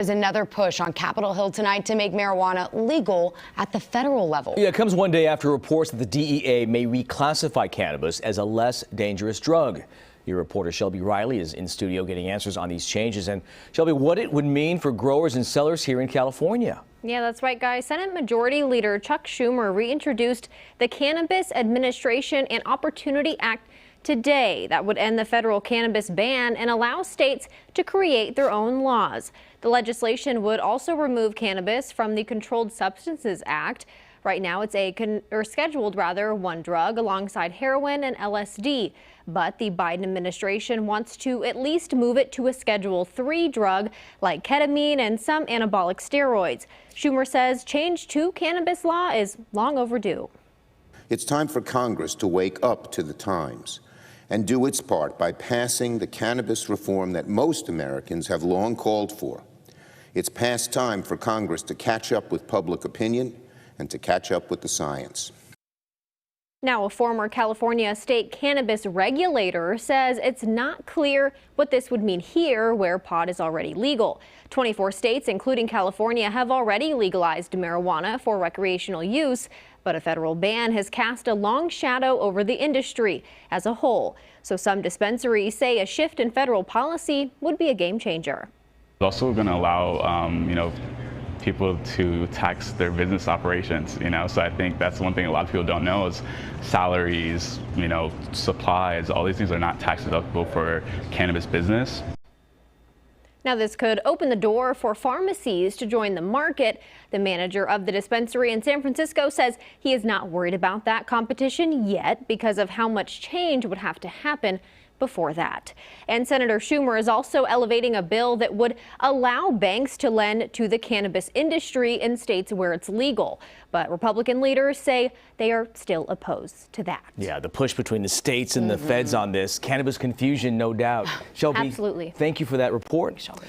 There's another push on Capitol Hill tonight to make marijuana legal at the federal level. Yeah, it comes one day after reports that the DEA may reclassify cannabis as a less dangerous drug. Your reporter Shelby Riley is in studio getting answers on these changes. And Shelby, what it would mean for growers and sellers here in California. Yeah, that's right, guys. Senate Majority Leader Chuck Schumer reintroduced the Cannabis Administration and Opportunity Act today. That would end the federal cannabis ban and allow states to create their own laws. The legislation would also remove cannabis from the Controlled Substances Act. Right now, it's scheduled one drug alongside heroin and LSD. But the Biden administration wants to at least move it to a Schedule III drug like ketamine and some anabolic steroids. Schumer says change to cannabis law is long overdue. It's time for Congress to wake up to the times and do its part by passing the cannabis reform that most Americans have long called for. It's past time for Congress to catch up with public opinion and to catch up with the science. Now, a former California state cannabis regulator says it's not clear what this would mean here, where pot is already legal. 24 states, including California, have already legalized marijuana for recreational use, but a federal ban has cast a long shadow over the industry as a whole. So some dispensaries say a shift in federal policy would be a game changer. It's also going to allow, people to tax their business operations, so I think that's one thing a lot of people don't know is salaries, supplies, all these things are not tax deductible for cannabis business. Now, this could open the door for pharmacies to join the market. The manager of the dispensary in San Francisco says he is not worried about that competition yet because of how much change would have to happen before that. And Senator Schumer is also elevating a bill that would allow banks to lend to the cannabis industry in states where it's legal. But Republican leaders say they are still opposed to that. Yeah, the push between the states and the feds on this. Cannabis confusion, no doubt. Shelby, absolutely. Thank you for that report. Shelby.